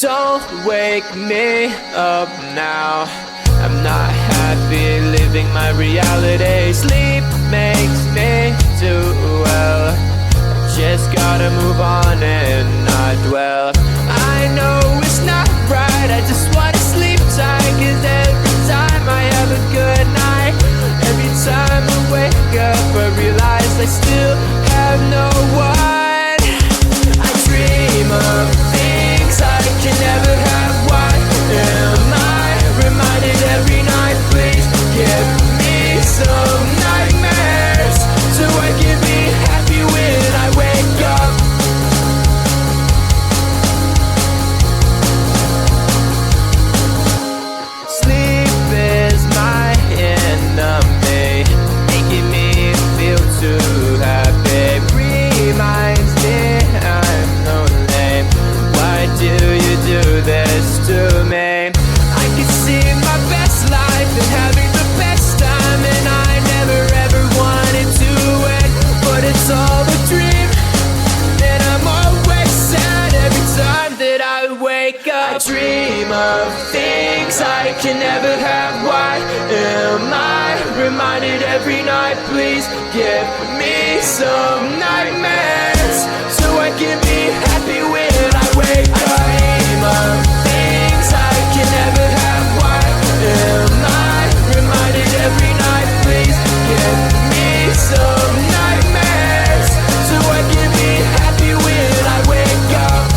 Don't wake me up now. I'm not happy living my reality. Sleep makes me do well. Just gotta move on and not dwell. I know it's not right, I just wanna sleep tight. Cause every time I have a good night, every time I wake up I realize I still have no one. I dream of things I can never have. Why am I reminded every night? Please give me some nightmares so I can be happy when I wake up. Sleep is my enemy, making me feel too happy. Reminds me I'm no lame. Why do you do this to me? I can see my best life and having the best time, and I never ever wanted to end, but it's all a dream, and I'm always sad every time that I wake up. I dream of things I can never have. Why am I reminded every night? Please give me some nightmares so I can be happy when I wake up. I dream of things I can never have. Why am I reminded every night? Please give me some nightmares so I can be happy when I wake up.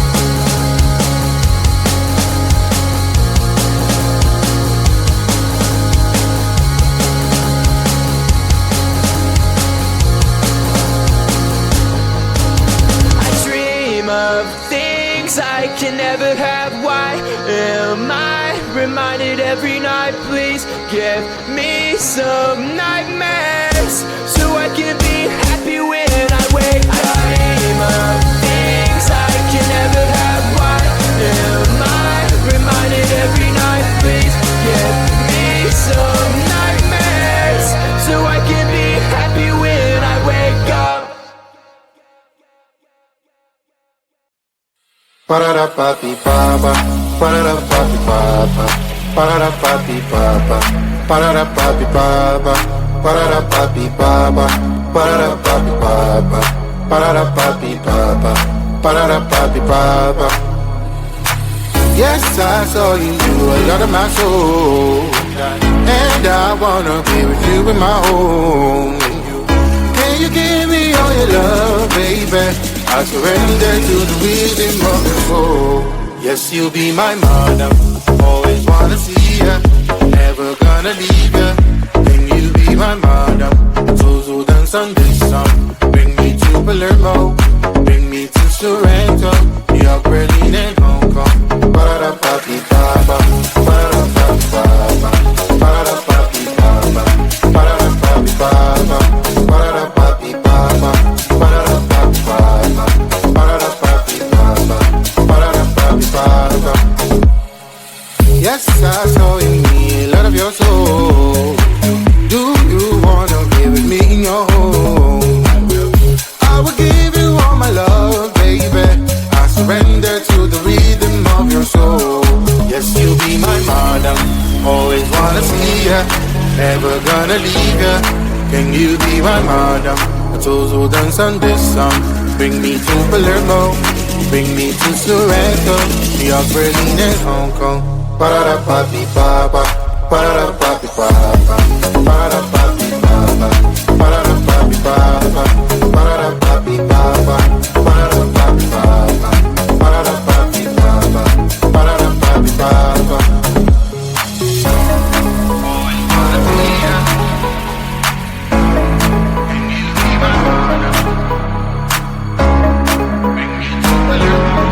I dream of things I can never have. Why am I reminded every night? Please give me some nightmares so I can be happy when I wake up. I dream of things I can never have. Why am I reminded every night? Please give me some nightmares so I can be happy when I wake up. Ba-da-da-ba-be-ba-ba, ba-da-da-ba-be-ba-ba, ba-da-da-ba-be-ba-ba, ba-da-da-ba-be-ba-ba, ba-da-da-ba-be-ba-ba, ba-da-da-ba-be-ba-ba, ba-da-da-ba-be-ba-ba, ba-da-da-ba-be-ba-ba. Yes, I saw you do a lot of my soul, and I wanna be with you in my home. Can you give me all your love, baby? I surrender to the rhythm of your soul. Yes, you'll be my madam, always wanna see ya, never gonna leave ya. Can you be my madam? So dance on this song. Bring me to Palermo, bring me to Sorrento, New York, Berlin and Hong Kong. Ba-da-da-ba-be-ba-ba, ba-da-da-ba-be-ba-ba, ba-da-da-ba-be-ba-ba, ba-da-da-ba-be-ba-ba, ba-da-da-ba-be-ba-ba, ba-da-da-ba-be-ba-ba, ba-da-da-ba-be-ba-ba, ba-da-da-ba-be-ba-ba. Yes, I saw in me a lot of your soul. Do you wanna be with me in your home? I will give you all my love, baby. I surrender to the rhythm of your soul. Yes, you'll be my madam, always wanna see ya, never gonna leave ya. Can you be my madam? So dance on this song. Bring me to Palermo, bring me to Sorrento, New York, Berlin and Hong Kong. Ba-da-da-ba-be-ba-ba, ba-da-da-ba-be-ba-ba, ba-da-da-ba-be-ba-ba, ba-da-da-ba-be-ba-ba, ba-da-da-ba-be-ba-ba, ba-da-da-ba-be-ba-ba, ba-da-da-ba-be-ba-ba, ba-da-da-ba-be-ba-ba. Always wanna be ya. Can you be my madam? Bring me to Palermo.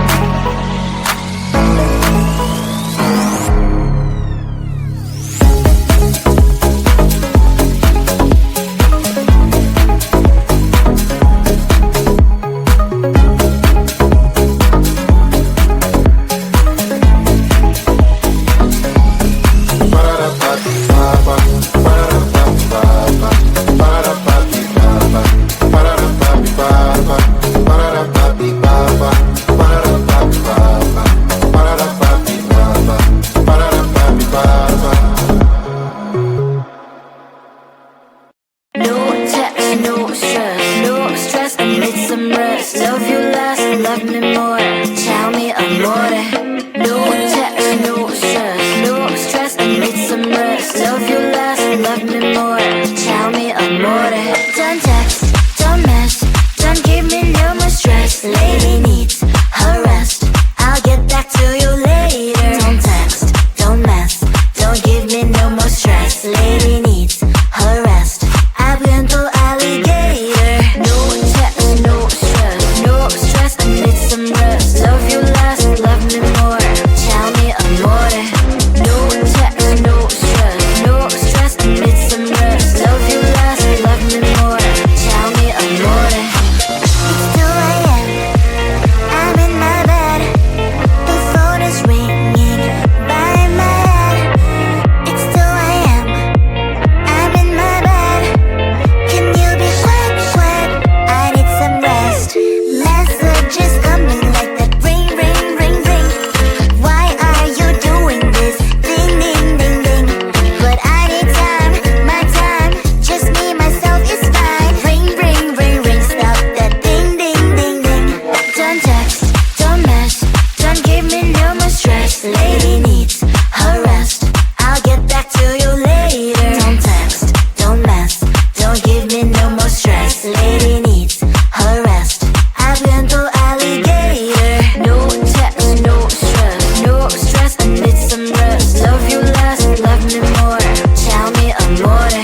less, love me more. Tell me amore.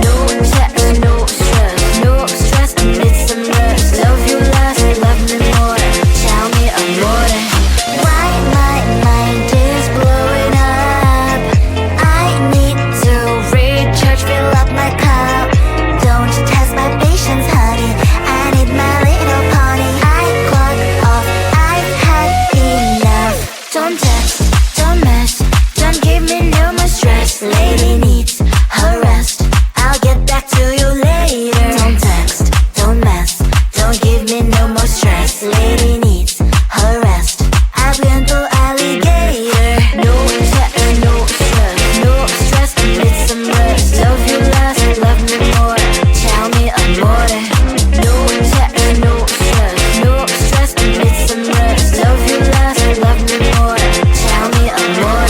No text, no stress, no stress, I need some rest. Love you less, love me more. Tell me amore. Why my mind is blowing up? I need to recharge, fill up my cup. Don't test my patience, honey. I need my little pony. I clock off, I've had enough. Don't text, don't mess, don't give me no more stress. Lady needs her rest, I'll get back to you later. Don't text, don't mess, don't give me no more stress. Lady needs her rest, I've been to alligator. No text, no stress, no stress, I need some rest. Love you less, love me more. Tell me amore. No text, no stress, no stress, I need some rest. Love you less, love me more. Tell me amore.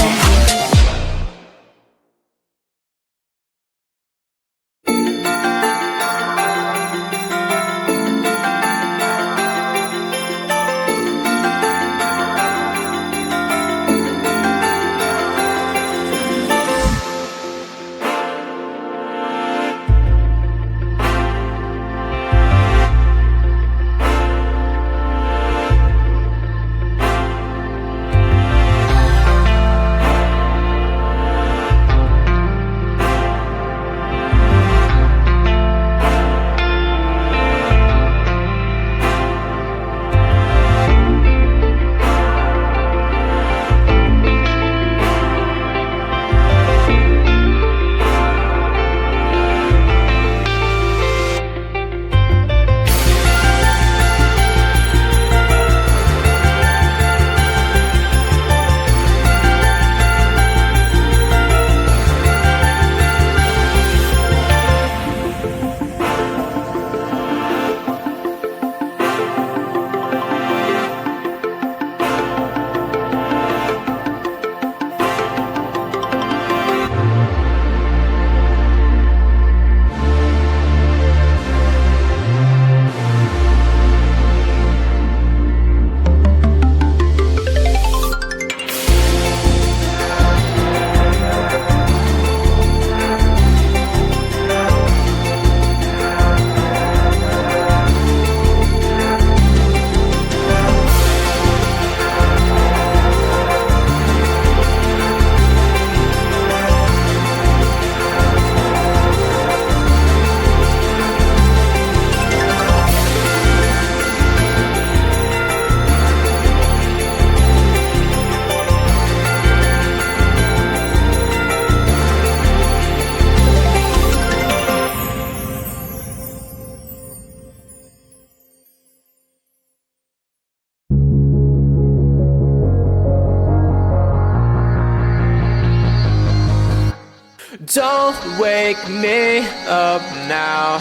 Don't wake me up now.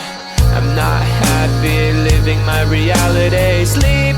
I'm not happy living my reality. Sleep